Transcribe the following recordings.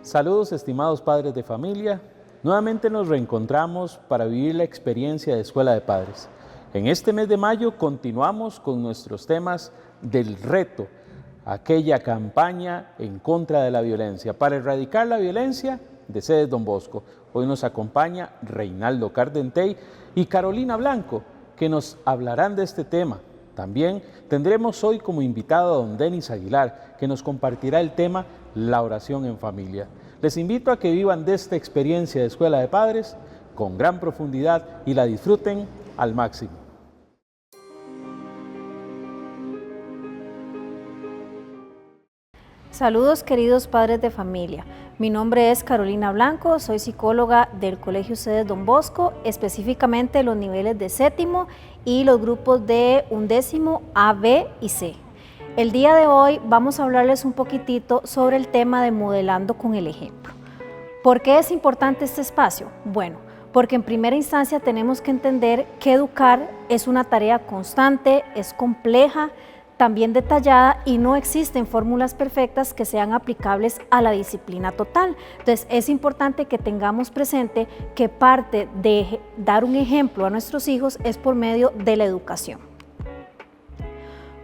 Saludos estimados padres de familia, nuevamente nos reencontramos para vivir la experiencia de Escuela de Padres. En este mes de mayo continuamos con nuestros temas del reto, aquella campaña en contra de la violencia, para erradicar la violencia de Sedes Don Bosco. Hoy nos acompaña Reinaldo Cardentey y Carolina Blanco, que nos hablarán de este tema. También tendremos hoy como invitado a don Denis Aguilar, que nos compartirá el tema La oración en familia. Les invito a que vivan de esta experiencia de Escuela de Padres con gran profundidad y la disfruten al máximo. Saludos queridos padres de familia, mi nombre es Carolina Blanco, soy psicóloga del Colegio Sedes Don Bosco, específicamente los niveles de séptimo y los grupos de undécimo, A, B y C. El día de hoy vamos a hablarles un poquitito sobre el tema de modelando con el ejemplo. ¿Por qué es importante este espacio? Bueno, porque en primera instancia tenemos que entender que educar es una tarea constante, es compleja, también detallada y no existen fórmulas perfectas que sean aplicables a la disciplina total. Entonces es importante que tengamos presente que parte de dar un ejemplo a nuestros hijos es por medio de la educación.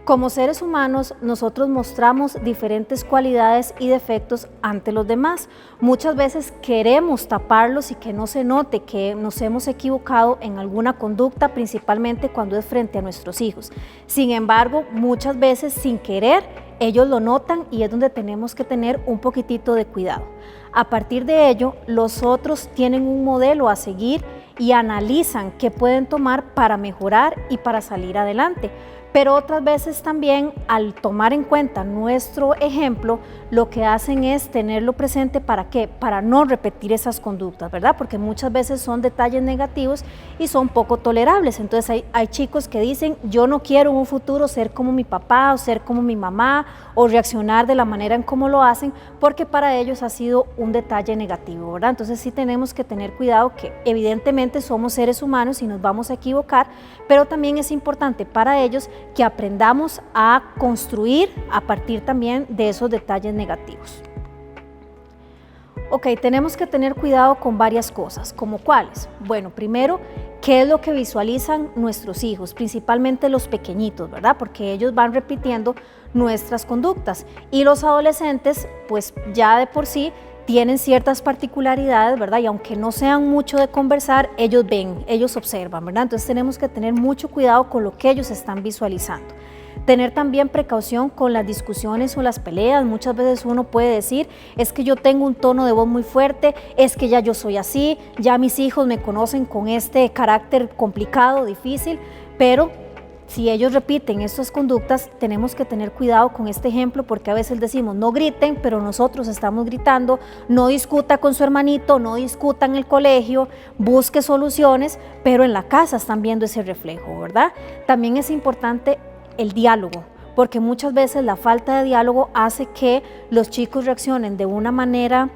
Como seres humanos, nosotros mostramos diferentes cualidades y defectos ante los demás. Muchas veces queremos taparlos y que no se note que nos hemos equivocado en alguna conducta, principalmente cuando es frente a nuestros hijos. Sin embargo, muchas veces sin querer, ellos lo notan y es donde tenemos que tener un poquitito de cuidado. A partir de ello, los otros tienen un modelo a seguir y analizan qué pueden tomar para mejorar y para salir adelante. Pero otras veces también al tomar en cuenta nuestro ejemplo, lo que hacen es tenerlo presente ¿para qué? Para no repetir esas conductas, ¿verdad? Porque muchas veces son detalles negativos y son poco tolerables. Entonces hay chicos que dicen, yo no quiero en un futuro ser como mi papá o ser como mi mamá o reaccionar de la manera en cómo lo hacen, porque para ellos ha sido un detalle negativo, ¿verdad? Entonces sí tenemos que tener cuidado que evidentemente somos seres humanos y nos vamos a equivocar, pero también es importante para ellos que aprendamos a construir a partir también de esos detalles negativos. Ok, tenemos que tener cuidado con varias cosas, ¿como cuáles? Bueno, primero, ¿qué es lo que visualizan nuestros hijos? Principalmente los pequeñitos, ¿verdad? Porque ellos van repitiendo nuestras conductas y los adolescentes, pues ya de por sí, tienen ciertas particularidades, ¿verdad? Y aunque no sean mucho de conversar, ellos ven, ellos observan, ¿verdad? Entonces tenemos que tener mucho cuidado con lo que ellos están visualizando. Tener también precaución con las discusiones o las peleas. Muchas veces uno puede decir, es que yo tengo un tono de voz muy fuerte, es que ya yo soy así, ya mis hijos me conocen con este carácter complicado, difícil, pero si ellos repiten estas conductas, tenemos que tener cuidado con este ejemplo porque a veces decimos no griten, pero nosotros estamos gritando, no discuta con su hermanito, no discuta en el colegio, busque soluciones, pero en la casa están viendo ese reflejo, ¿verdad? También es importante el diálogo, porque muchas veces la falta de diálogo hace que los chicos reaccionen de una manera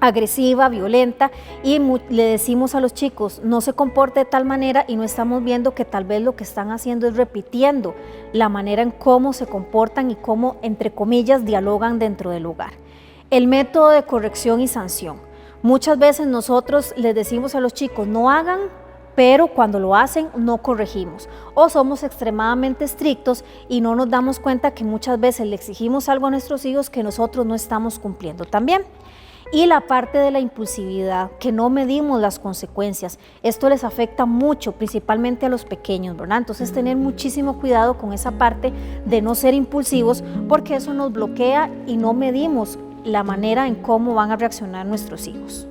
agresiva, violenta y le decimos a los chicos no se comporte de tal manera y no estamos viendo que tal vez lo que están haciendo es repitiendo la manera en cómo se comportan y cómo, entre comillas, dialogan dentro del hogar. El método de corrección y sanción. Muchas veces nosotros les decimos a los chicos no hagan, pero cuando lo hacen no corregimos o somos extremadamente estrictos y no nos damos cuenta que muchas veces le exigimos algo a nuestros hijos que nosotros no estamos cumpliendo también. Y la parte de la impulsividad, que no medimos las consecuencias. Esto les afecta mucho, principalmente a los pequeños, ¿verdad? Entonces tener muchísimo cuidado con esa parte de no ser impulsivos, porque eso nos bloquea y no medimos la manera en cómo van a reaccionar nuestros hijos.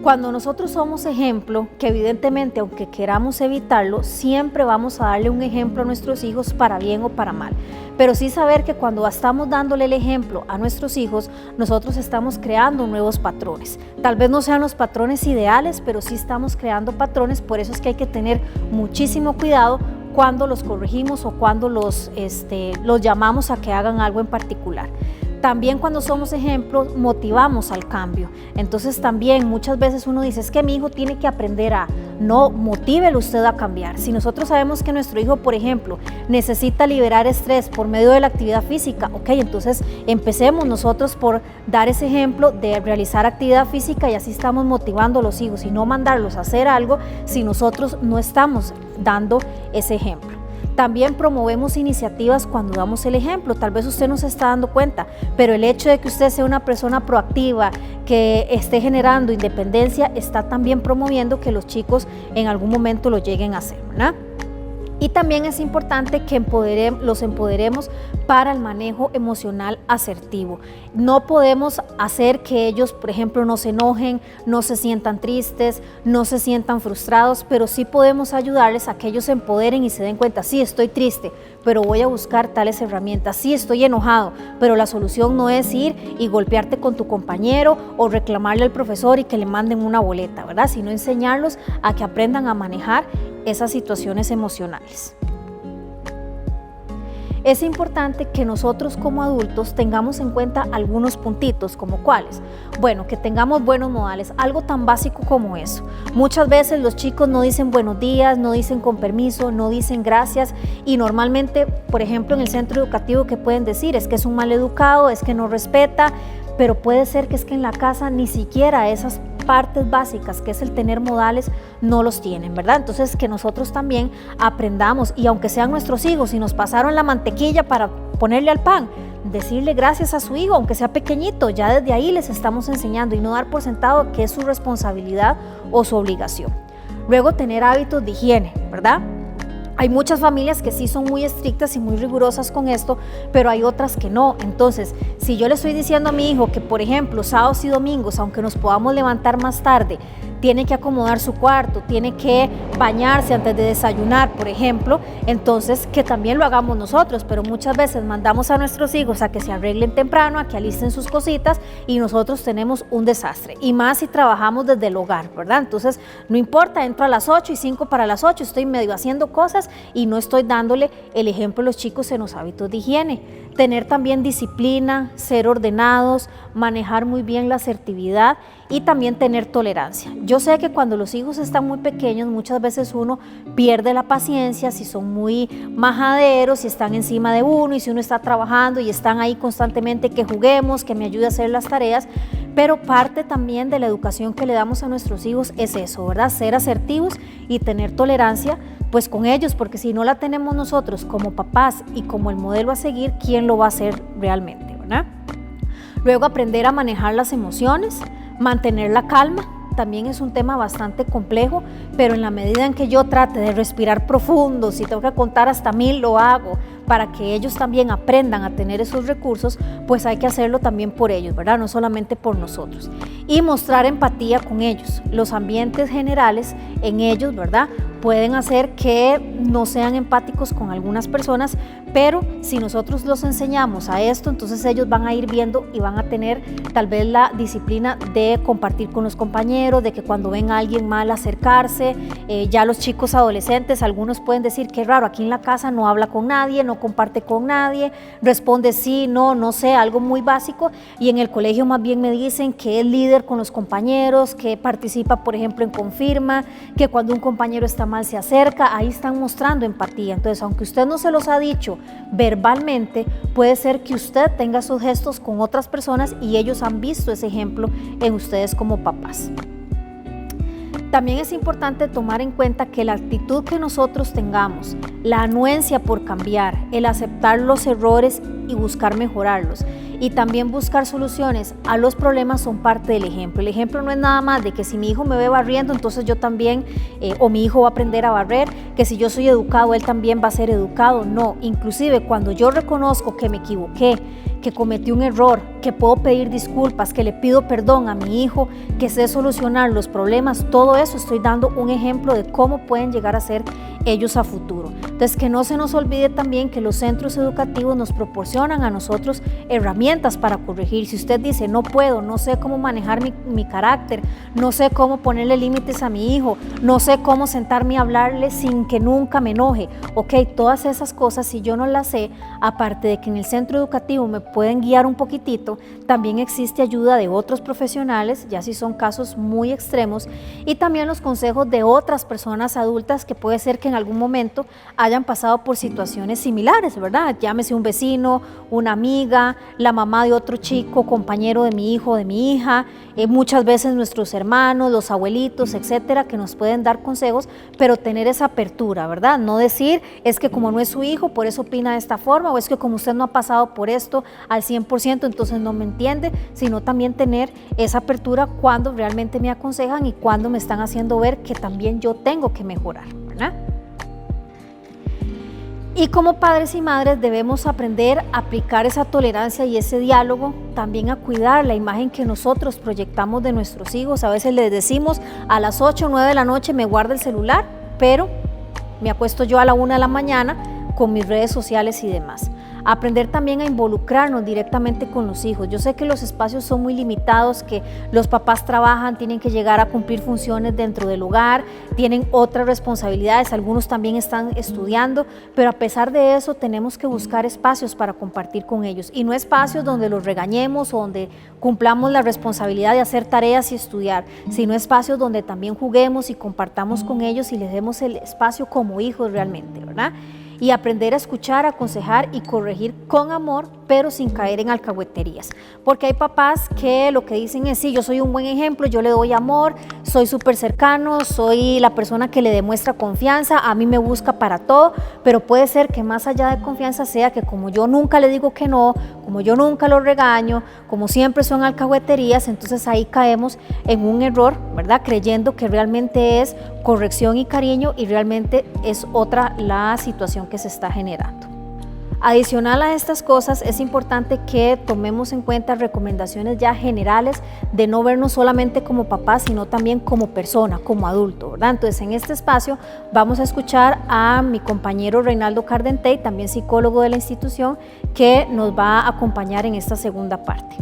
Cuando nosotros somos ejemplo, que evidentemente aunque queramos evitarlo, siempre vamos a darle un ejemplo a nuestros hijos para bien o para mal. Pero sí saber que cuando estamos dándole el ejemplo a nuestros hijos, nosotros estamos creando nuevos patrones. Tal vez no sean los patrones ideales, pero sí estamos creando patrones, por eso es que hay que tener muchísimo cuidado cuando los corregimos o cuando los llamamos a que hagan algo en particular. También cuando somos ejemplos motivamos al cambio. Entonces también muchas veces uno dice es que mi hijo tiene que aprender a... no, motívelo usted a cambiar. Si nosotros sabemos que nuestro hijo, por ejemplo, necesita liberar estrés por medio de la actividad física, ok, entonces empecemos nosotros por dar ese ejemplo de realizar actividad física y así estamos motivando a los hijos y no mandarlos a hacer algo si nosotros no estamos dando ese ejemplo. También promovemos iniciativas cuando damos el ejemplo. Tal vez usted no se está dando cuenta, pero el hecho de que usted sea una persona proactiva, que esté generando independencia, está también promoviendo que los chicos en algún momento lo lleguen a hacer, ¿verdad? Y también es importante que los empoderemos para el manejo emocional asertivo. No podemos hacer que ellos, por ejemplo, no se enojen, no se sientan tristes, no se sientan frustrados, pero sí podemos ayudarles a que ellos se empoderen y se den cuenta, sí, estoy triste, pero voy a buscar tales herramientas, sí, estoy enojado, pero la solución no es ir y golpearte con tu compañero o reclamarle al profesor y que le manden una boleta, ¿verdad? Sino enseñarlos a que aprendan a manejar esas situaciones emocionales. Es importante que nosotros como adultos tengamos en cuenta algunos puntitos, como cuáles. Bueno, que tengamos buenos modales, algo tan básico como eso. Muchas veces los chicos no dicen buenos días, no dicen con permiso, no dicen gracias y normalmente, por ejemplo, en el centro educativo, ¿qué pueden decir? Es que es un mal educado, es que no respeta, pero puede ser que es que en la casa ni siquiera esas partes básicas, que es el tener modales, no los tienen, ¿verdad? Entonces que nosotros también aprendamos, y aunque sean nuestros hijos, si nos pasaron la mantequilla para ponerle al pan, decirle gracias a su hijo, aunque sea pequeñito, ya desde ahí les estamos enseñando y no dar por sentado que es su responsabilidad o su obligación. Luego tener hábitos de higiene, ¿verdad? Hay muchas familias que sí son muy estrictas y muy rigurosas con esto, pero hay otras que no. Entonces, si yo le estoy diciendo a mi hijo que, por ejemplo, sábados y domingos, aunque nos podamos levantar más tarde, tiene que acomodar su cuarto, tiene que bañarse antes de desayunar, por ejemplo, entonces que también lo hagamos nosotros, pero muchas veces mandamos a nuestros hijos a que se arreglen temprano, a que alisten sus cositas y nosotros tenemos un desastre, y más si trabajamos desde el hogar, ¿verdad? Entonces, no importa, entro a las 8 y 5 para las 8, estoy medio haciendo cosas y no estoy dándole el ejemplo a los chicos en los hábitos de higiene. Tener también disciplina, ser ordenados, manejar muy bien la asertividad y también tener tolerancia. Yo sé que cuando los hijos están muy pequeños, muchas veces uno pierde la paciencia, si son muy majaderos, si están encima de uno y si uno está trabajando y están ahí constantemente que juguemos, que me ayude a hacer las tareas, pero parte también de la educación que le damos a nuestros hijos es eso, ¿verdad? Ser asertivos y tener tolerancia pues con ellos, porque si no la tenemos nosotros como papás y como el modelo a seguir, ¿quién lo va a hacer realmente, ¿verdad? Luego aprender a manejar las emociones, mantener la calma, también es un tema bastante complejo, pero en la medida en que yo trate de respirar profundo, si tengo que contar hasta 1000 lo hago, para que ellos también aprendan a tener esos recursos, pues hay que hacerlo también por ellos, ¿verdad? No solamente por nosotros. Y mostrar empatía con ellos. Los ambientes generales en ellos, ¿verdad?, pueden hacer que no sean empáticos con algunas personas, pero si nosotros los enseñamos a esto, entonces ellos van a ir viendo y van a tener tal vez la disciplina de compartir con los compañeros, de que cuando ven a alguien mal acercarse. Ya los chicos adolescentes, algunos pueden decir que raro, aquí en la casa no habla con nadie, no comparte con nadie, responde sí, no, no sé, algo muy básico, y en el colegio más bien me dicen que es líder con los compañeros, que participa por ejemplo en confirma, que cuando un compañero está mal se acerca, ahí están mostrando empatía. Entonces, aunque usted no se los ha dicho verbalmente, puede ser que usted tenga sus gestos con otras personas y ellos han visto ese ejemplo en ustedes como papás. También es importante tomar en cuenta que la actitud que nosotros tengamos, la anuencia por cambiar, el aceptar los errores y buscar mejorarlos, y también buscar soluciones a los problemas son parte del ejemplo. El ejemplo no es nada más de que si mi hijo me ve barriendo, entonces yo también, o mi hijo va a aprender a barrer, que si yo soy educado, él también va a ser educado. No, inclusive cuando yo reconozco que me equivoqué, que cometí un error, que puedo pedir disculpas, que le pido perdón a mi hijo, que sé solucionar los problemas, todo eso estoy dando un ejemplo de cómo pueden llegar a ser ellos a futuro. Entonces, que no se nos olvide también que los centros educativos nos proporcionan a nosotros herramientas para corregir. Si usted dice, no puedo, no sé cómo manejar mi carácter, no sé cómo ponerle límites a mi hijo, no sé cómo sentarme a hablarle sin que nunca me enoje, ok, todas esas cosas, si yo no las sé, aparte de que en el centro educativo me pueden guiar un poquitito, también existe ayuda de otros profesionales, ya si son casos muy extremos, y también los consejos de otras personas adultas que puede ser que en algún momento hayan pasado por situaciones similares, ¿verdad? Llámese un vecino, una amiga, la mamá de otro chico, compañero de mi hijo o de mi hija, muchas veces nuestros hermanos, los abuelitos, etcétera, que nos pueden dar consejos, pero tener esa apertura, ¿verdad? No decir, es que como no es su hijo, por eso opina de esta forma, o es que como usted no ha pasado por esto al 100%, entonces no me entiende, sino también tener esa apertura cuando realmente me aconsejan y cuando me están haciendo ver que también yo tengo que mejorar, ¿verdad? Y como padres y madres debemos aprender a aplicar esa tolerancia y ese diálogo, también a cuidar la imagen que nosotros proyectamos de nuestros hijos. A veces les decimos a las 8 o 9 de la noche me guarda el celular, pero me acuesto yo a la 1 de la mañana con mis redes sociales y demás. Aprender también a involucrarnos directamente con los hijos. Yo sé que los espacios son muy limitados, que los papás trabajan, tienen que llegar a cumplir funciones dentro del hogar, tienen otras responsabilidades, algunos también están estudiando, pero a pesar de eso tenemos que buscar espacios para compartir con ellos, y no espacios donde los regañemos o donde cumplamos la responsabilidad de hacer tareas y estudiar, sino espacios donde también juguemos y compartamos con ellos y les demos el espacio como hijos realmente, ¿verdad? Y aprender a escuchar, aconsejar y corregir con amor, pero sin caer en alcahueterías. Porque hay papás que lo que dicen es, sí, yo soy un buen ejemplo, yo le doy amor, soy súper cercano, soy la persona que le demuestra confianza, a mí me busca para todo, pero puede ser que más allá de confianza sea que como yo nunca le digo que no, como yo nunca lo regaño, como siempre son alcahueterías, entonces ahí caemos en un error, ¿verdad? Creyendo que realmente es corrección y cariño y realmente es otra la situación que se está generando. Adicional a estas cosas, es importante que tomemos en cuenta recomendaciones ya generales de no vernos solamente como papás, sino también como persona, como adulto, ¿verdad? Entonces, en este espacio vamos a escuchar a mi compañero Reinaldo Cardentey, también psicólogo de la institución, que nos va a acompañar en esta segunda parte.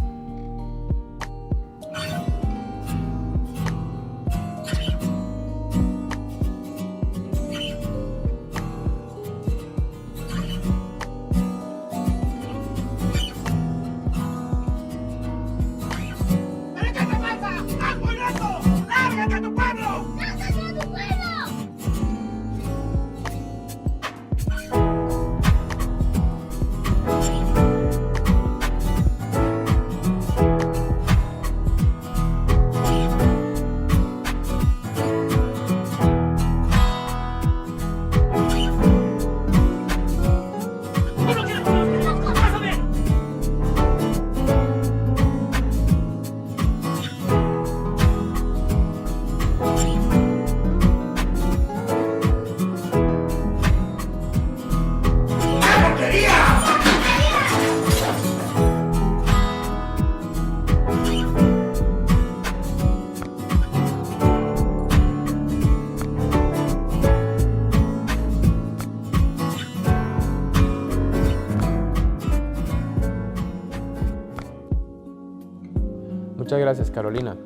Muchas gracias, Carolina.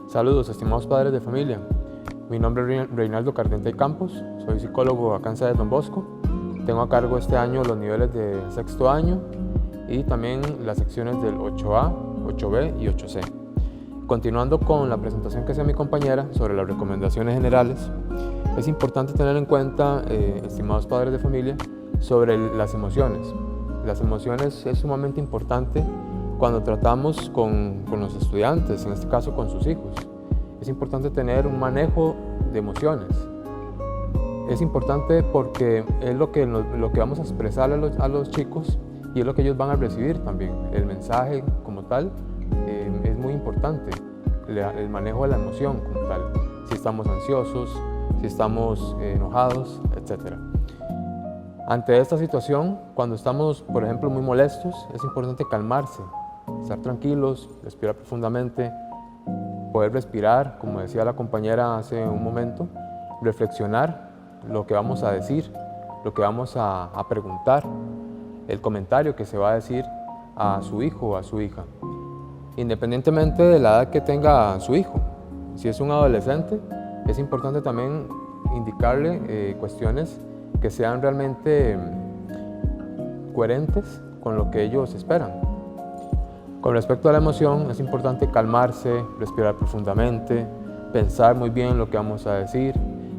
Saludos, estimados padres de familia. Mi nombre es Reinaldo Cardentey Campos, soy psicólogo acá en sede de Don Bosco. Tengo a cargo este año los niveles de sexto año y también las secciones del 8A, 8B y 8C. Continuando con la presentación que hacía mi compañera sobre las recomendaciones generales, es importante tener en cuenta, estimados padres de familia, sobre las emociones. Las emociones es sumamente importante cuando tratamos con los estudiantes, en este caso con sus hijos. Es importante tener un manejo de emociones. Es importante porque es lo que vamos a expresar a los chicos y es lo que ellos van a recibir también. El mensaje como tal es muy importante, el manejo de la emoción como tal. Si estamos ansiosos, si estamos enojados, etc. Ante esta situación, cuando estamos, por ejemplo, muy molestos, es importante calmarse, estar tranquilos, respirar profundamente, poder respirar, como decía la compañera hace un momento, reflexionar lo que vamos a decir, lo que vamos a preguntar, el comentario que se va a decir a su hijo o a su hija, independientemente de la edad que tenga su hijo. Si es un adolescente, es importante también indicarle cuestiones que sean realmente coherentes con lo que ellos esperan. Con respecto a la emoción, es importante calmarse, respirar profundamente, pensar muy bien lo que vamos a decir,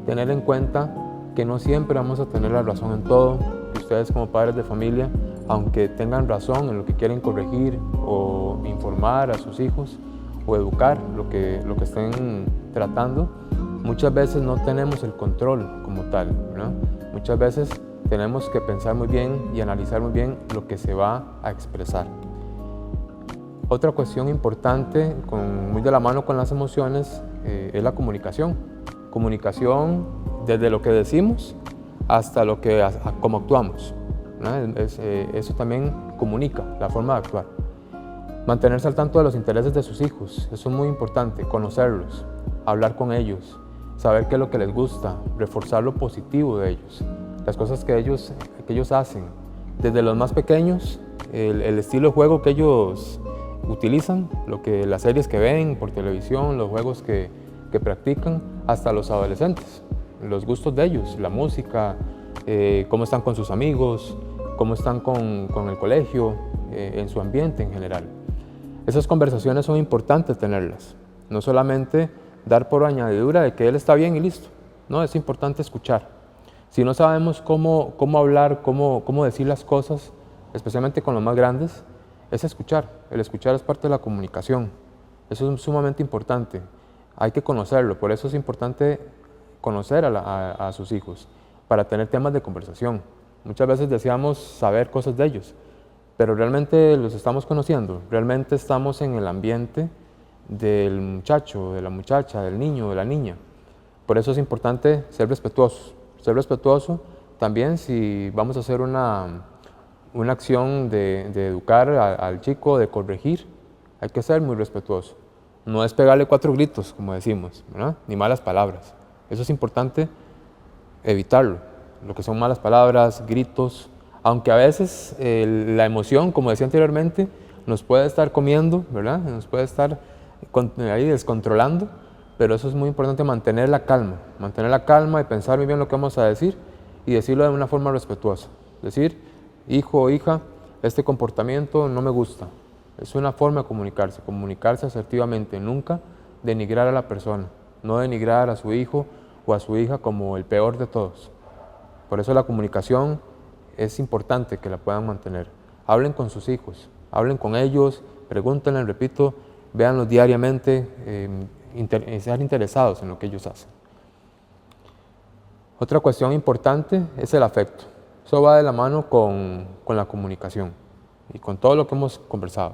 tener en cuenta que no siempre vamos a tener la razón en todo, que ustedes como padres de familia, aunque tengan razón en lo que quieren corregir o informar a sus hijos o educar lo que estén tratando, muchas veces no tenemos el control como tal, ¿verdad? Muchas veces tenemos que pensar muy bien y analizar muy bien lo que se va a expresar. Otra cuestión importante, muy de la mano con las emociones, es la comunicación. Comunicación desde lo que decimos hasta cómo actuamos, ¿no? Eso también comunica la forma de actuar. Mantenerse al tanto de los intereses de sus hijos, eso es muy importante, conocerlos, hablar con ellos, saber qué es lo que les gusta, reforzar lo positivo de ellos, las cosas que ellos hacen. Desde los más pequeños, el estilo de juego que ellos utilizan, las series que ven por televisión, los juegos que practican, hasta los adolescentes, los gustos de ellos, la música, cómo están con sus amigos, cómo están con el colegio, en su ambiente en general. Esas conversaciones son importantes tenerlas, no solamente dar por añadidura de que él está bien y listo, no, es importante escuchar. Si no sabemos cómo hablar, cómo decir las cosas, especialmente con los más grandes, es escuchar. El escuchar es parte de la comunicación. Eso es sumamente importante. Hay que conocerlo, por eso es importante conocer a sus hijos, para tener temas de conversación. Muchas veces deseamos saber cosas de ellos, pero realmente los estamos conociendo, realmente estamos en el ambiente del muchacho, de la muchacha, del niño, de la niña. Por eso es importante ser respetuosos. Ser respetuoso también si vamos a hacer una acción de educar al chico, de corregir, hay que ser muy respetuoso. No es pegarle 4 gritos, como decimos, ¿verdad? Ni malas palabras. Eso es importante evitarlo. Lo que son malas palabras, gritos, aunque a veces la emoción, como decía anteriormente, nos puede estar comiendo, ¿verdad? Nos puede estar ahí descontrolando, pero eso es muy importante, mantener la calma y pensar muy bien lo que vamos a decir y decirlo de una forma respetuosa. Decir, hijo o hija, este comportamiento no me gusta. Es una forma de comunicarse asertivamente, nunca denigrar a la persona, no denigrar a su hijo o a su hija como el peor de todos. Por eso la comunicación es importante que la puedan mantener. Hablen con sus hijos, hablen con ellos, pregúntenles, repito, véanlos diariamente, sean interesados en lo que ellos hacen. Otra cuestión importante es el afecto. Eso va de la mano con la comunicación y con todo lo que hemos conversado.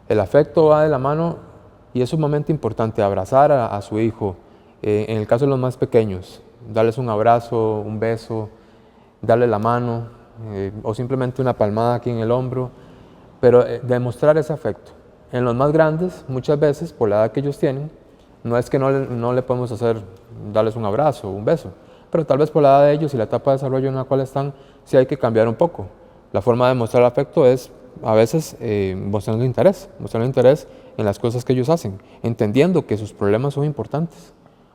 El afecto va de la mano y es sumamente importante abrazar a su hijo. En el caso de los más pequeños, darles un abrazo, un beso, darle la mano o simplemente una palmada aquí en el hombro, pero demostrar ese afecto. En los más grandes, muchas veces, por la edad que ellos tienen, no es que no le podemos darles un abrazo o un beso, pero tal vez por la edad de ellos y la etapa de desarrollo en la cual están, sí hay que cambiar un poco. La forma de mostrar afecto es a veces mostrando interés en las cosas que ellos hacen, entendiendo que sus problemas son importantes,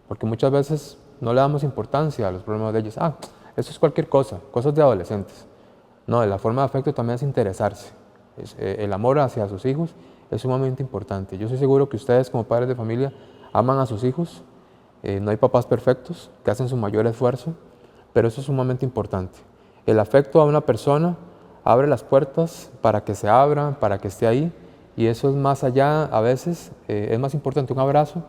porque muchas veces no le damos importancia a los problemas de ellos. Eso es cualquier cosa, cosas de adolescentes. No, la forma de afecto también es interesarse. El amor hacia sus hijos es sumamente importante. Yo estoy seguro que ustedes como padres de familia aman a sus hijos. No hay papás perfectos que hacen su mayor esfuerzo, pero eso es sumamente importante. El afecto a una persona abre las puertas para que se abra, para que esté ahí, y eso es más allá, a veces, es más importante un abrazo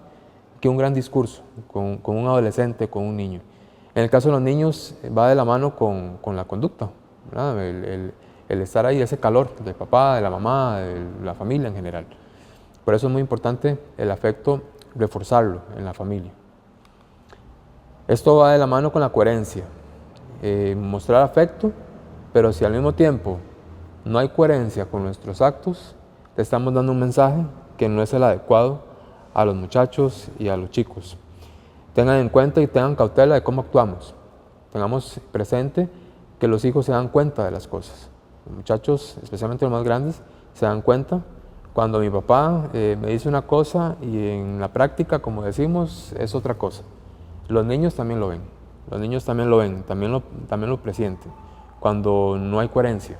que un gran discurso con un adolescente, con un niño. En el caso de los niños va de la mano con la conducta, ¿verdad? El estar ahí, ese calor del papá, de la mamá, de la familia en general. Por eso es muy importante el afecto, reforzarlo en la familia. Esto va de la mano con la coherencia. Mostrar afecto, pero si al mismo tiempo no hay coherencia con nuestros actos, le estamos dando un mensaje que no es el adecuado a los muchachos y a los chicos. Tengan en cuenta y tengan cautela de cómo actuamos. tengamos presente que los hijos se dan cuenta de las cosas. Los muchachos, especialmente los más grandes, se dan cuenta cuando mi papá me dice una cosa y en la práctica, como decimos, es otra cosa. Los niños también lo ven, también lo presienten, cuando no hay coherencia.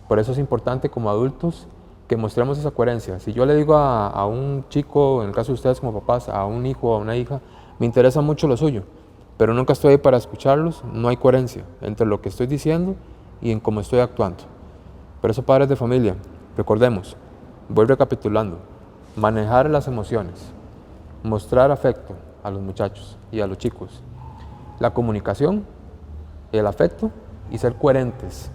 Por eso es importante como adultos que mostremos esa coherencia. Si yo le digo a un chico, en el caso de ustedes como papás, a un hijo o a una hija, me interesa mucho lo suyo, pero nunca estoy ahí para escucharlos, no hay coherencia entre lo que estoy diciendo y en cómo estoy actuando. Por eso, padres de familia, recordemos, voy recapitulando, manejar las emociones, mostrar afecto a los muchachos y a los chicos, la comunicación, el afecto y ser coherentes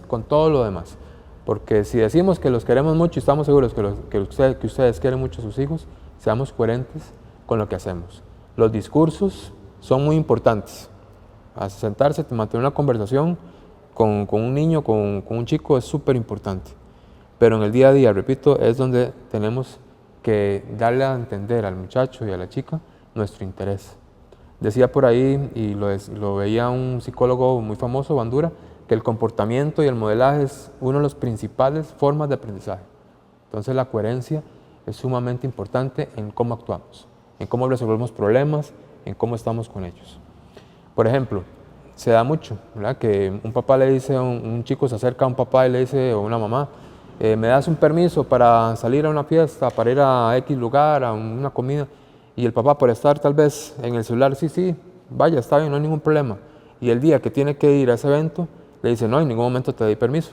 con todo lo demás. Porque si decimos que los queremos mucho y estamos seguros que ustedes quieren mucho a sus hijos, seamos coherentes con lo que hacemos. Los discursos son muy importantes. A sentarse, mantener una conversación con un niño, con un chico, es súper importante. Pero en el día a día, repito, es donde tenemos que darle a entender al muchacho y a la chica nuestro interés. Decía por ahí, y lo veía un psicólogo muy famoso, Bandura, que el comportamiento y el modelaje es una de las principales formas de aprendizaje. Entonces la coherencia es sumamente importante en cómo actuamos, en cómo resolvemos problemas, en cómo estamos con ellos. Por ejemplo, se da mucho, ¿verdad? Que un papá le dice, un chico se acerca a un papá y le dice, o una mamá, ¿me das un permiso para salir a una fiesta, para ir a X lugar, a una comida? Y el papá, por estar tal vez en el celular, sí, vaya, está bien, no hay ningún problema. Y el día que tiene que ir a ese evento, le dice, no, en ningún momento te di permiso.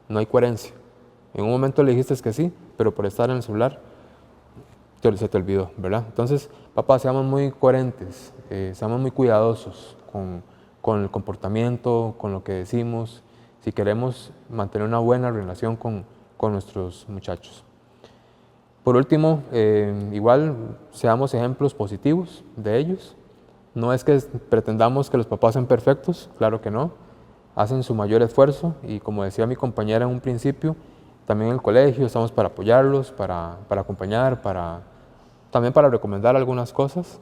No hay coherencia. En un momento le dijiste que sí, pero por estar en el celular, se te olvidó, ¿verdad? Entonces, papá, seamos muy coherentes, seamos muy cuidadosos con el comportamiento, con lo que decimos, si queremos mantener una buena relación con nuestros muchachos. Por último, igual seamos ejemplos positivos de ellos. No es que pretendamos que los papás sean perfectos, claro que no. Hacen su mayor esfuerzo y, como decía mi compañera en un principio, también en el colegio estamos para apoyarlos, para acompañar, también para recomendar algunas cosas,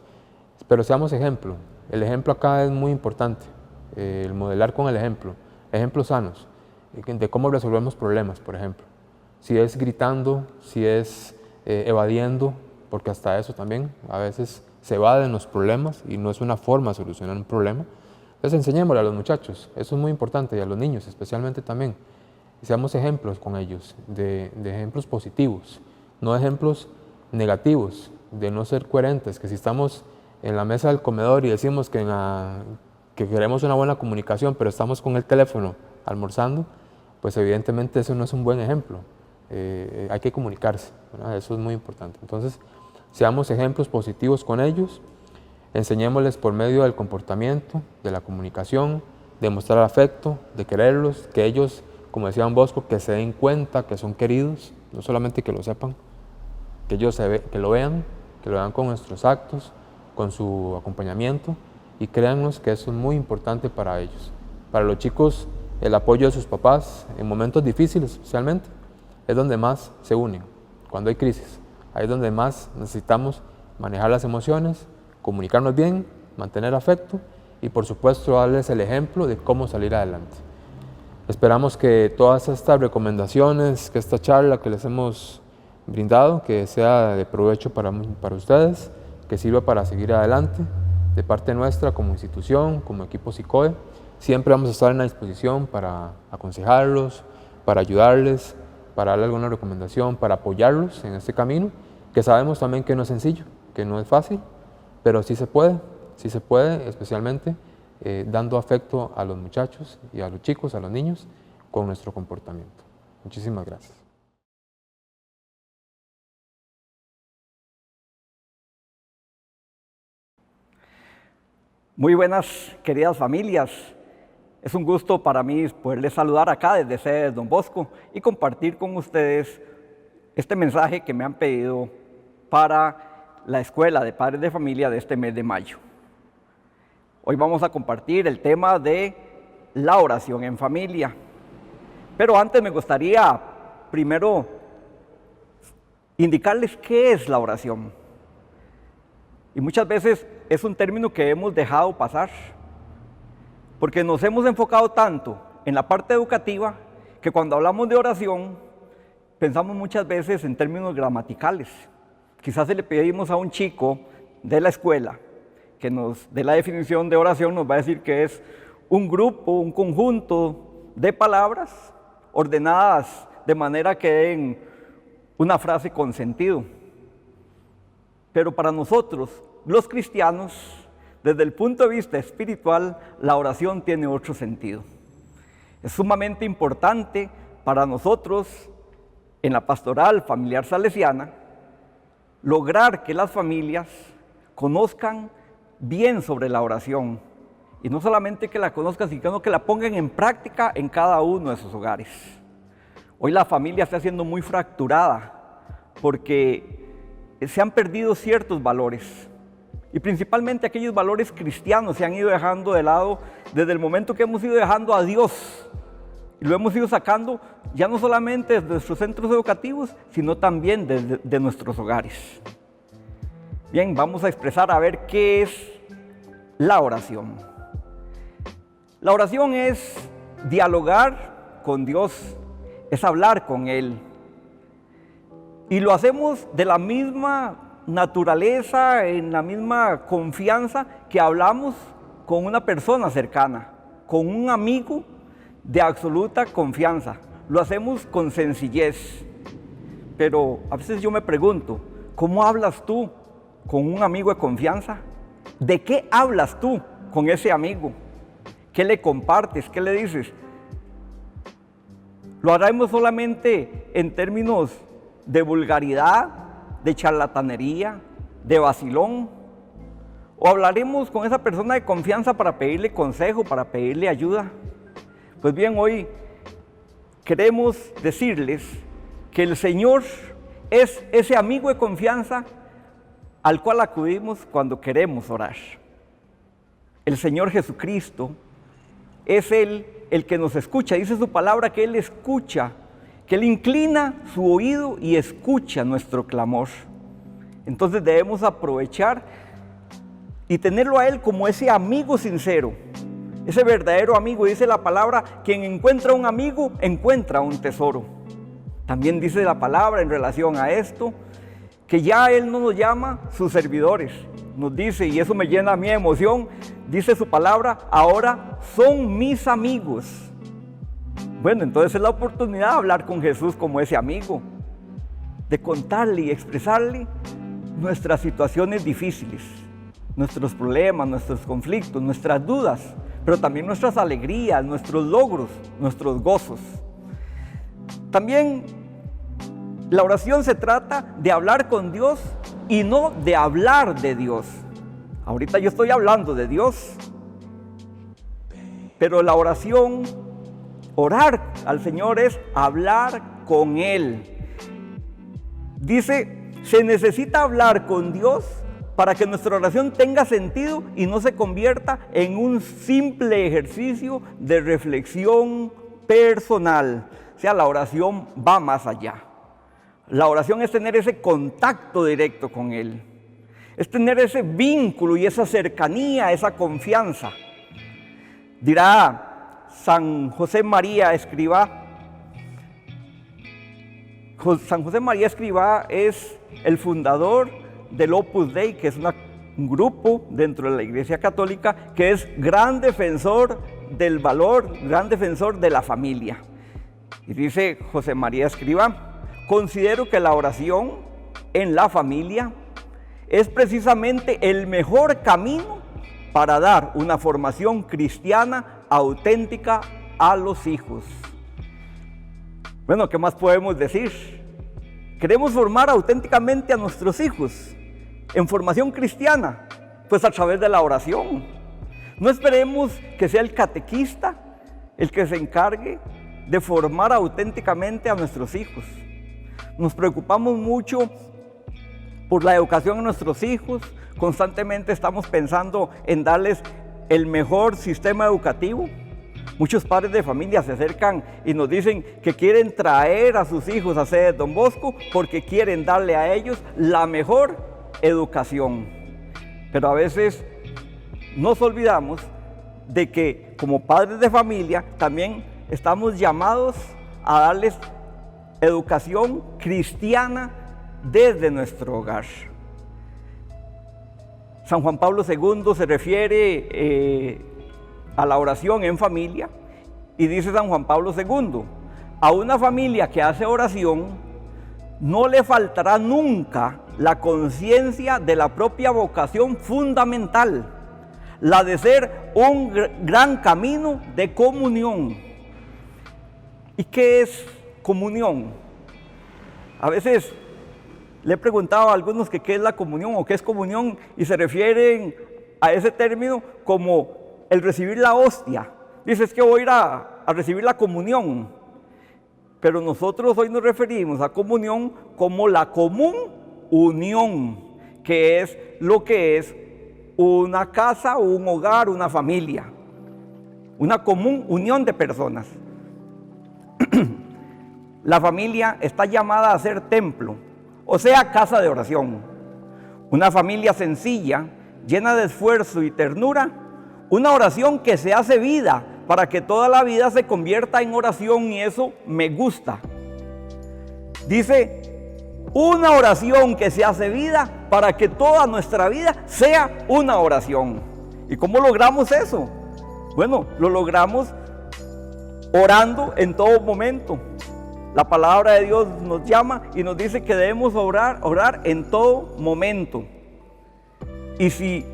pero seamos ejemplo. El ejemplo acá es muy importante, el modelar con el ejemplo, ejemplos sanos, de cómo resolvemos problemas, por ejemplo. Si es gritando, si es evadiendo, porque hasta eso también a veces se evaden los problemas y no es una forma de solucionar un problema. Entonces enseñémosle a los muchachos, eso es muy importante, y a los niños especialmente también. Seamos ejemplos con ellos, de ejemplos positivos, no ejemplos negativos, de no ser coherentes, que si estamos en la mesa del comedor y decimos que queremos una buena comunicación, pero estamos con el teléfono almorzando, pues evidentemente eso no es un buen ejemplo. Hay que comunicarse, ¿verdad? Eso es muy importante. Entonces, seamos ejemplos positivos con ellos, enseñémosles por medio del comportamiento, de la comunicación, de mostrar afecto, de quererlos, que ellos, como decía don Bosco, que se den cuenta que son queridos, no solamente que lo sepan, que ellos que lo vean con nuestros actos, con su acompañamiento, y créannos que eso es muy importante para ellos. Para los chicos, el apoyo de sus papás en momentos difíciles especialmente, es donde más se unen, cuando hay crisis. Ahí es donde más necesitamos manejar las emociones, comunicarnos bien, mantener afecto y, por supuesto, darles el ejemplo de cómo salir adelante. Esperamos que todas estas recomendaciones, que esta charla que les hemos brindado, que sea de provecho para ustedes, que sirva para seguir adelante. De parte nuestra, como institución, como equipo SICOE, siempre vamos a estar en la disposición para aconsejarlos, para ayudarles, para darle alguna recomendación, para apoyarlos en este camino, que sabemos también que no es sencillo, que no es fácil, pero sí se puede, especialmente dando afecto a los muchachos y a los chicos, a los niños, con nuestro comportamiento. Muchísimas gracias. Muy buenas, queridas familias. Es un gusto para mí poderles saludar acá desde sede Don Bosco y compartir con ustedes este mensaje que me han pedido para la Escuela de Padres de Familia de este mes de mayo. Hoy vamos a compartir el tema de la oración en familia. Pero antes me gustaría primero indicarles qué es la oración. Y muchas veces es un término que hemos dejado pasar porque nos hemos enfocado tanto en la parte educativa que cuando hablamos de oración pensamos muchas veces en términos gramaticales. Quizás si le pedimos a un chico de la escuela que nos dé la definición de oración, nos va a decir que es un grupo, un conjunto de palabras ordenadas de manera que den una frase con sentido. Pero para nosotros, los cristianos, desde el punto de vista espiritual, la oración tiene otro sentido. Es sumamente importante para nosotros, en la pastoral familiar salesiana, lograr que las familias conozcan bien sobre la oración. Y no solamente que la conozcan, sino que la pongan en práctica en cada uno de sus hogares. Hoy la familia está siendo muy fracturada porque se han perdido ciertos valores. Y principalmente aquellos valores cristianos se han ido dejando de lado desde el momento que hemos ido dejando a Dios. Y lo hemos ido sacando ya no solamente desde nuestros centros educativos, sino también de nuestros hogares. Bien, vamos a expresar a ver qué es la oración. La oración es dialogar con Dios, es hablar con Él. Y lo hacemos de la misma naturaleza, en la misma confianza que hablamos con una persona cercana, con un amigo de absoluta confianza. Lo hacemos con sencillez. Pero a veces yo me pregunto, ¿cómo hablas tú con un amigo de confianza? ¿De qué hablas tú con ese amigo? ¿Qué le compartes? ¿Qué le dices? ¿Lo haremos solamente en términos de vulgaridad, de charlatanería, de vacilón? ¿O hablaremos con esa persona de confianza para pedirle consejo, para pedirle ayuda? Pues bien, hoy queremos decirles que el Señor es ese amigo de confianza al cual acudimos cuando queremos orar. El Señor Jesucristo es Él el que nos escucha. Dice su palabra que Él escucha, que Él inclina su oído y escucha nuestro clamor. Entonces debemos aprovechar y tenerlo a Él como ese amigo sincero, ese verdadero amigo. Dice la palabra, quien encuentra un amigo, encuentra un tesoro. También dice la palabra en relación a esto, que ya Él no nos llama sus servidores. Nos dice, y eso me llena a mí de emoción, dice su palabra, ahora son mis amigos. Bueno, entonces es la oportunidad de hablar con Jesús como ese amigo, de contarle y expresarle nuestras situaciones difíciles, nuestros problemas, nuestros conflictos, nuestras dudas, pero también nuestras alegrías, nuestros logros, nuestros gozos. También la oración se trata de hablar con Dios y no de hablar de Dios. Ahorita yo estoy hablando de Dios, pero la oración, orar al Señor es hablar con Él. Dice, se necesita hablar con Dios para que nuestra oración tenga sentido y no se convierta en un simple ejercicio de reflexión personal. O sea, la oración va más allá. La oración es tener ese contacto directo con Él. Es tener ese vínculo y esa cercanía, esa confianza. Dirá San José María Escrivá. San José María Escrivá es el fundador del Opus Dei, que es un grupo dentro de la Iglesia Católica que es gran defensor del valor, gran defensor de la familia. Y dice José María Escrivá, considero que la oración en la familia es precisamente el mejor camino para dar una formación cristiana auténtica a los hijos. Bueno, ¿qué más podemos decir? ¿Queremos formar auténticamente a nuestros hijos en formación cristiana? Pues a través de la oración. No esperemos que sea el catequista el que se encargue de formar auténticamente a nuestros hijos. Nos preocupamos mucho por la educación de nuestros hijos, constantemente estamos pensando en darles el mejor sistema educativo. Muchos padres de familia se acercan y nos dicen que quieren traer a sus hijos a sede de Don Bosco porque quieren darle a ellos la mejor educación. Pero a veces nos olvidamos de que como padres de familia también estamos llamados a darles educación cristiana desde nuestro hogar. San Juan Pablo II se refiere a la oración en familia y dice San Juan Pablo II, a una familia que hace oración no le faltará nunca la conciencia de la propia vocación fundamental, la de ser un gran camino de comunión. ¿Y qué es comunión? A veces le he preguntado a algunos que qué es la comunión o qué es comunión y se refieren a ese término como el recibir la hostia. Dices que voy a ir a recibir la comunión, pero nosotros hoy nos referimos a comunión como la común unión, que es lo que es una casa, un hogar, una familia, una común unión de personas. La familia está llamada a ser templo, o sea, casa de oración. Una familia sencilla, llena de esfuerzo y ternura, una oración que se hace vida para que toda la vida se convierta en oración, y eso me gusta. Dice, una oración que se hace vida para que toda nuestra vida sea una oración. ¿Y cómo logramos eso? Bueno, lo logramos orando en todo momento. La palabra de Dios nos llama y nos dice que debemos orar en todo momento. Y si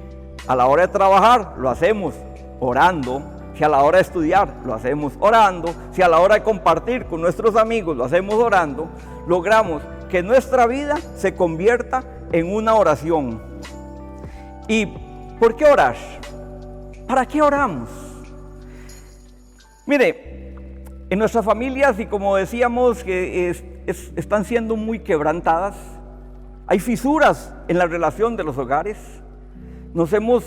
a la hora de trabajar lo hacemos orando, si a la hora de estudiar lo hacemos orando, si a la hora de compartir con nuestros amigos lo hacemos orando, logramos que nuestra vida se convierta en una oración. ¿Y por qué orar? ¿Para qué oramos? Mire, en nuestras familias, y como decíamos, que están siendo muy quebrantadas, hay fisuras en la relación de los hogares, nos hemos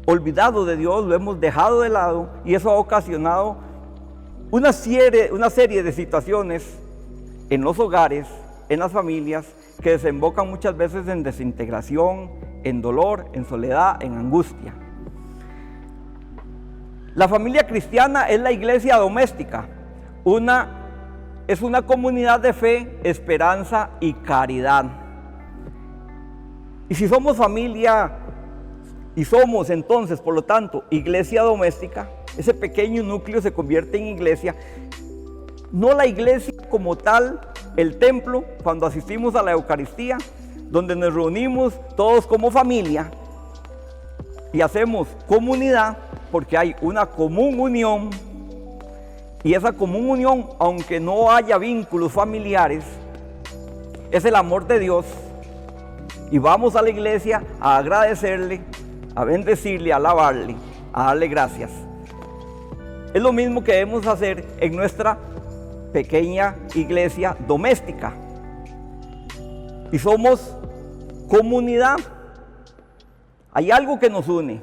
olvidado de Dios, lo hemos dejado de lado, y eso ha ocasionado una serie de situaciones en los hogares, en las familias, que desembocan muchas veces en desintegración, en dolor, en soledad, en angustia. La familia cristiana es la iglesia doméstica, es una comunidad de fe, esperanza y caridad. Y si somos familia y somos entonces, por lo tanto, iglesia doméstica, ese pequeño núcleo se convierte en iglesia. No la iglesia como tal, el templo, cuando asistimos a la Eucaristía, donde nos reunimos todos como familia y hacemos comunidad, porque hay una común unión, y esa común unión, aunque no haya vínculos familiares, es el amor de Dios, y vamos a la iglesia a agradecerle, a bendecirle, a alabarle, a darle gracias. Es lo mismo que debemos hacer en nuestra pequeña iglesia doméstica, y somos comunidad. Hay algo que nos une,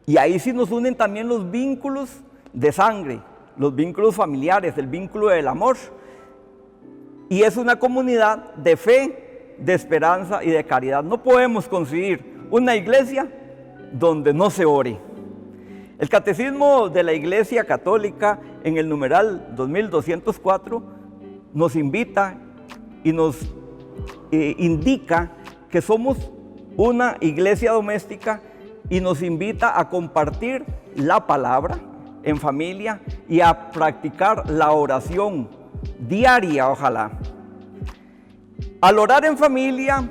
y ahí sí nos unen también los vínculos de sangre, los vínculos familiares, el vínculo del amor. Y es una comunidad de fe, de esperanza y de caridad. No podemos conseguir una iglesia donde no se ore. El Catecismo de la Iglesia Católica, en el numeral 2204, nos invita y nos indica que somos una iglesia doméstica, y nos invita a compartir la palabra en familia y a practicar la oración diaria, ojalá. Al orar en familia,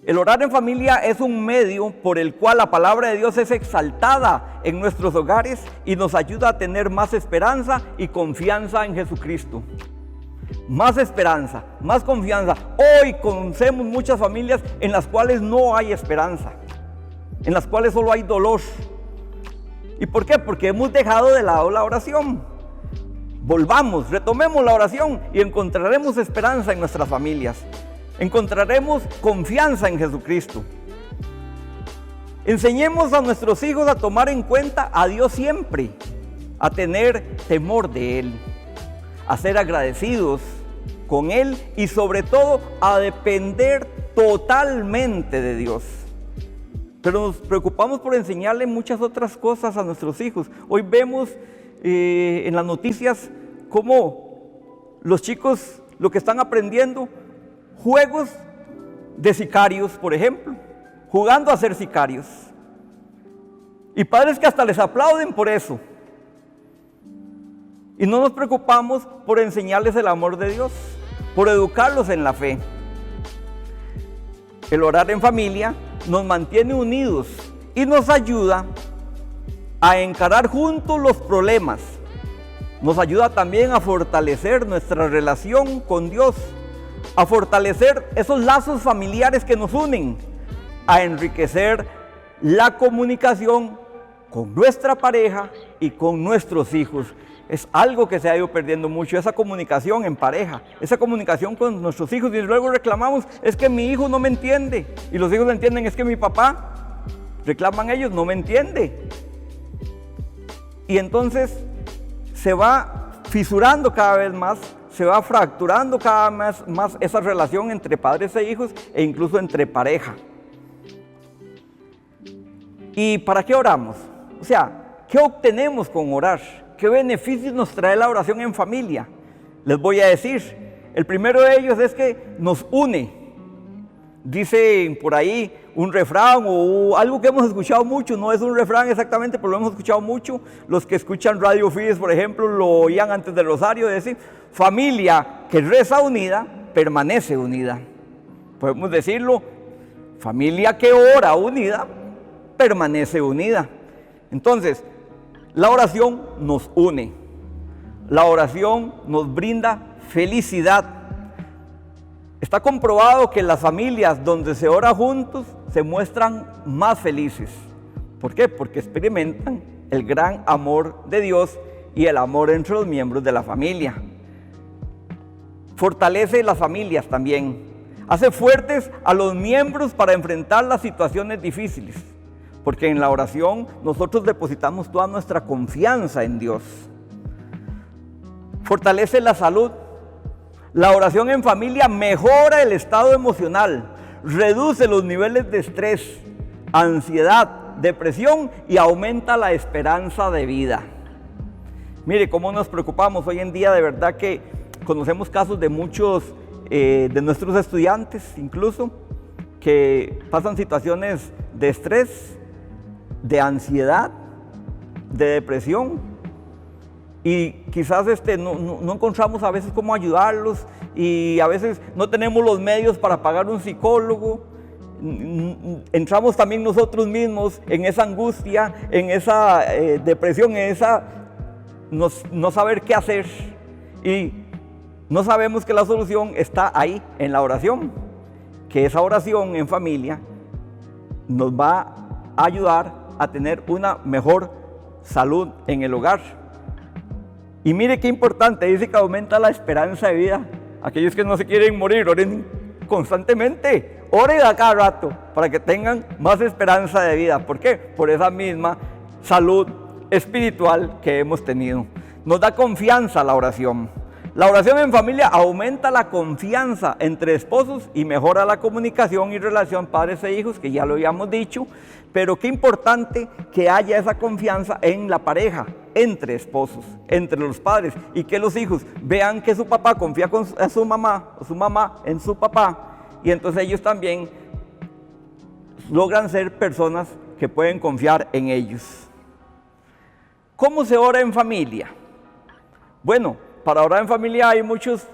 el orar en familia es un medio por el cual la palabra de Dios es exaltada en nuestros hogares y nos ayuda a tener más esperanza y confianza en Jesucristo. Más esperanza, más confianza. Hoy conocemos muchas familias en las cuales no hay esperanza, en las cuales solo hay dolor. ¿Y por qué? Porque hemos dejado de lado la oración. Volvamos, retomemos la oración y encontraremos esperanza en nuestras familias. Encontraremos confianza en Jesucristo. Enseñemos a nuestros hijos a tomar en cuenta a Dios siempre, a tener temor de Él, a ser agradecidos con Él y sobre todo a depender totalmente de Dios. pero nos preocupamos por enseñarle muchas otras cosas a nuestros hijos. Hoy vemos en las noticias cómo los chicos lo que están aprendiendo, juegos de sicarios, por ejemplo, jugando a ser sicarios. Y padres que hasta les aplauden por eso. Y no nos preocupamos por enseñarles el amor de Dios, por educarlos en la fe. El orar en familia nos mantiene unidos y nos ayuda a encarar juntos los problemas. Nos ayuda también a fortalecer nuestra relación con Dios, a fortalecer esos lazos familiares que nos unen, a enriquecer la comunicación con nuestra pareja y con nuestros hijos. Es algo que se ha ido perdiendo mucho, esa comunicación en pareja, esa comunicación con nuestros hijos, y luego reclamamos, es que mi hijo no me entiende, y los hijos entienden, es que mi papá, reclaman ellos, no me entiende. Y entonces se va fisurando cada vez más, se va fracturando cada vez más esa relación entre padres e hijos e incluso entre pareja. ¿Y para qué oramos? O sea, ¿qué obtenemos con orar? ¿Qué beneficios nos trae la oración en familia? Les voy a decir, el primero de ellos es que nos une. Dicen por ahí un refrán o algo que hemos escuchado mucho, no es un refrán exactamente, pero lo hemos escuchado mucho. Los que escuchan Radio Fides, por ejemplo, lo oían antes del rosario, decir, familia que reza unida, permanece unida. Podemos decirlo, familia que ora unida, permanece unida. Entonces, la oración nos une, la oración nos brinda felicidad. Está comprobado que las familias donde se ora juntos se muestran más felices. ¿Por qué? Porque experimentan el gran amor de Dios y el amor entre los miembros de la familia. Fortalece las familias también, hace fuertes a los miembros para enfrentar las situaciones difíciles. Porque en la oración nosotros depositamos toda nuestra confianza en Dios. Fortalece la salud. La oración en familia mejora el estado emocional, reduce los niveles de estrés, ansiedad, depresión y aumenta la esperanza de vida. Mire cómo nos preocupamos hoy en día, de verdad que conocemos casos de muchos de nuestros estudiantes incluso que pasan situaciones de estrés, de ansiedad, de depresión, y quizás no encontramos a veces cómo ayudarlos, y a veces no tenemos los medios para pagar un psicólogo. Entramos también nosotros mismos en esa angustia, en esa depresión, en esa no saber qué hacer, y no sabemos que la solución está ahí en la oración, que esa oración en familia nos va a ayudar a tener una mejor salud en el hogar. Y mire qué importante, dice que aumenta la esperanza de vida. Aquellos que no se quieren morir, oren constantemente, oren a cada rato para que tengan más esperanza de vida. ¿Por qué? Por esa misma salud espiritual que hemos tenido. Nos da confianza la oración. La oración en familia aumenta la confianza entre esposos y mejora la comunicación y relación padres e hijos, que ya lo habíamos dicho, pero qué importante que haya esa confianza en la pareja, entre esposos, entre los padres, y que los hijos vean que su papá confía en su mamá, o su mamá en su papá, y entonces ellos también logran ser personas que pueden confiar en ellos. ¿Cómo se ora en familia? Bueno, para orar en familia hay muchos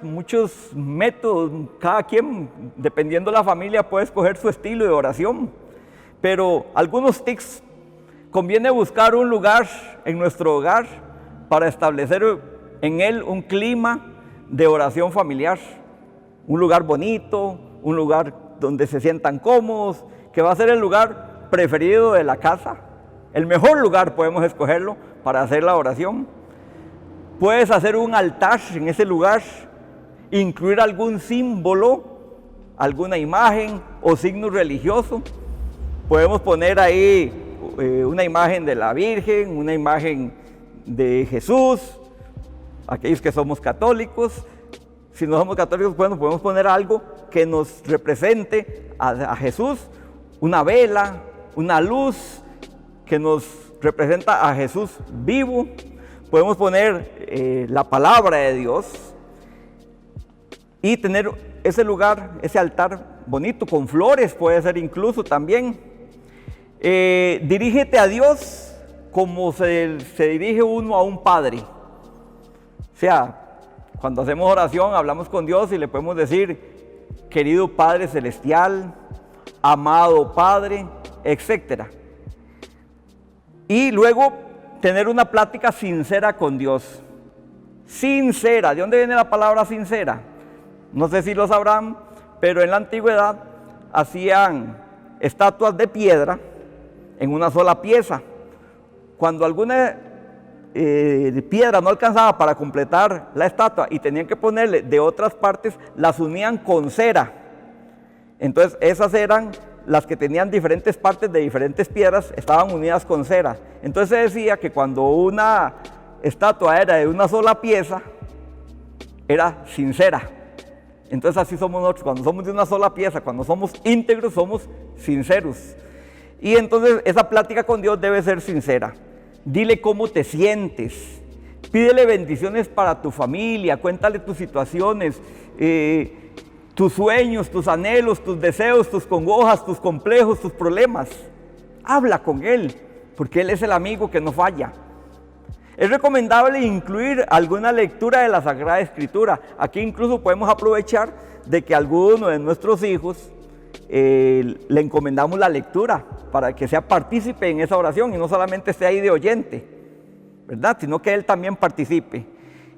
métodos. Cada quien, dependiendo de la familia, puede escoger su estilo de oración. Pero algunos tips: conviene buscar un lugar en nuestro hogar para establecer en él un clima de oración familiar. Un lugar bonito, un lugar donde se sientan cómodos, que va a ser el lugar preferido de la casa. El mejor lugar podemos escogerlo para hacer la oración. Puedes hacer un altar en ese lugar, incluir algún símbolo, alguna imagen o signo religioso. Podemos poner ahí una imagen de la Virgen, una imagen de Jesús, aquellos que somos católicos. Si no somos católicos, bueno, podemos poner algo que nos represente a Jesús, una vela, una luz que nos representa a Jesús vivo. Podemos poner la palabra de Dios y tener ese lugar, ese altar bonito con flores, puede ser incluso también. Dirígete a Dios como se dirige uno a un padre. O sea, cuando hacemos oración hablamos con Dios y le podemos decir, querido Padre Celestial, amado Padre, etc. Y luego tener una plática sincera con Dios. Sincera. ¿De dónde viene la palabra sincera? No sé si lo sabrán, pero en la antigüedad hacían estatuas de piedra en una sola pieza. Cuando alguna piedra no alcanzaba para completar la estatua y tenían que ponerle de otras partes, las unían con cera. Entonces esas eran las que tenían diferentes partes de diferentes piedras, estaban unidas con cera. Entonces se decía que cuando una estatua era de una sola pieza, era sincera. Entonces así somos nosotros, cuando somos de una sola pieza, cuando somos íntegros, somos sinceros. Y entonces esa plática con Dios debe ser sincera. Dile cómo te sientes, pídele bendiciones para tu familia, cuéntale tus situaciones, tus sueños, tus anhelos, tus deseos, tus congojas, tus complejos, tus problemas. Habla con Él, porque Él es el amigo que no falla. Es recomendable incluir alguna lectura de la Sagrada Escritura. Aquí incluso podemos aprovechar de que alguno de nuestros hijos le encomendamos la lectura para que sea partícipe en esa oración y no solamente esté ahí de oyente, ¿verdad? Sino que él también participe.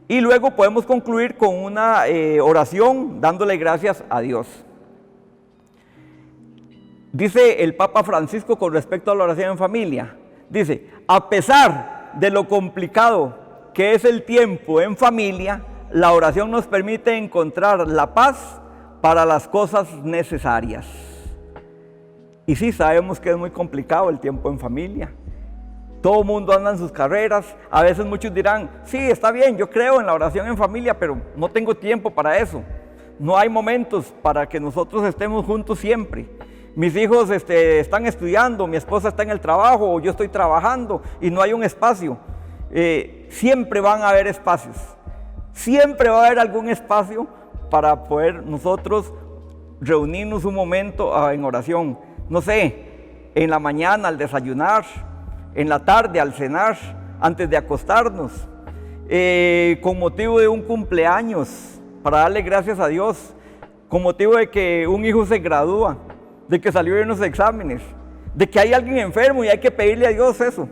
Y luego podemos concluir con una oración dándole gracias a Dios. Dice el Papa Francisco con respecto a la oración en familia, dice, a pesar de lo complicado que es el tiempo en familia, la oración nos permite encontrar la paz para las cosas necesarias. Y sí, sabemos que es muy complicado el tiempo en familia. Todo el mundo anda en sus carreras. A veces muchos dirán, sí, está bien, yo creo en la oración en familia, pero no tengo tiempo para eso. No hay momentos para que nosotros estemos juntos siempre. Mis hijos están estudiando, mi esposa está en el trabajo, o yo estoy trabajando y no hay un espacio. Siempre van a haber espacios. Siempre va a haber algún espacio para poder nosotros reunirnos un momento en oración. No sé, en la mañana al desayunar, en la tarde al cenar, antes de acostarnos, con motivo de un cumpleaños, para darle gracias a Dios, con motivo de que un hijo se gradúa, de que salió de unos exámenes, de que hay alguien enfermo y hay que pedirle a Dios eso.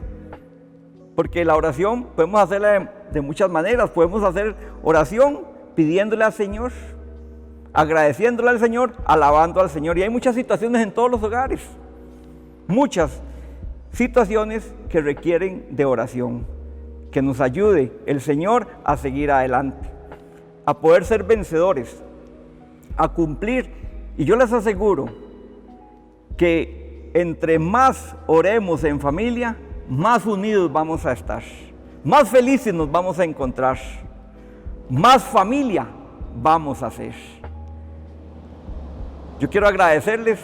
Porque la oración podemos hacerla de muchas maneras. Podemos hacer oración pidiéndole al Señor, agradeciéndole al Señor, alabando al Señor. Y hay muchas situaciones en todos los hogares, muchas situaciones que requieren de oración, que nos ayude el Señor a seguir adelante, a poder ser vencedores, a cumplir. Y yo les aseguro que entre más oremos en familia, más unidos vamos a estar, más felices nos vamos a encontrar, más familia vamos a ser. Yo quiero agradecerles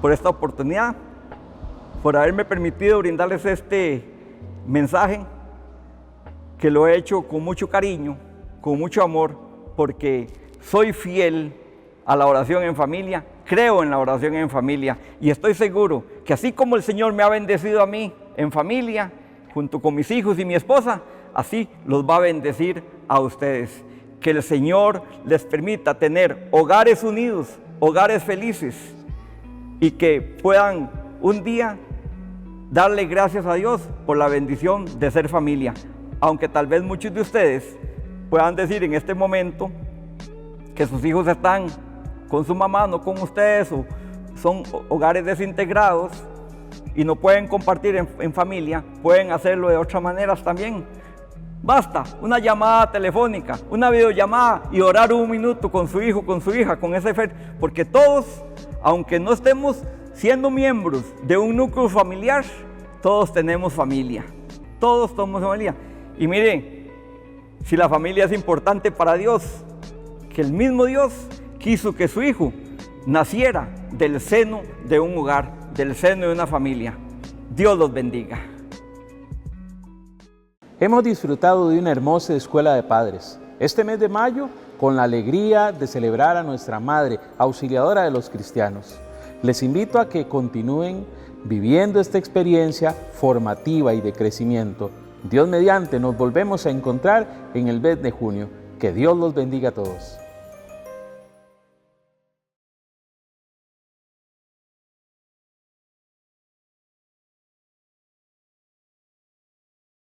por esta oportunidad, por haberme permitido brindarles este mensaje, que lo he hecho con mucho cariño, con mucho amor, porque soy fiel a la oración en familia, creo en la oración en familia y estoy seguro que así como el Señor me ha bendecido a mí en familia, junto con mis hijos y mi esposa, así los va a bendecir a ustedes. Que el Señor les permita tener hogares unidos, hogares felices y que puedan un día darle gracias a Dios por la bendición de ser familia. Aunque tal vez muchos de ustedes puedan decir en este momento que sus hijos están con su mamá, no con ustedes, o son hogares desintegrados y no pueden compartir en familia, pueden hacerlo de otras maneras también. Basta una llamada telefónica, una videollamada y orar un minuto con su hijo, con su hija, con ese fe, porque todos, aunque no estemos siendo miembros de un núcleo familiar, todos tenemos familia, todos somos familia. Y miren, si la familia es importante para Dios, que el mismo Dios quiso que su hijo naciera del seno de un hogar. del seno de una familia. Dios los bendiga. Hemos disfrutado de una hermosa escuela de padres. Este mes de mayo, con la alegría de celebrar a nuestra Madre, auxiliadora de los cristianos. Les invito a que continúen viviendo esta experiencia formativa y de crecimiento. Dios mediante, nos volvemos a encontrar en el mes de junio. Que Dios los bendiga a todos.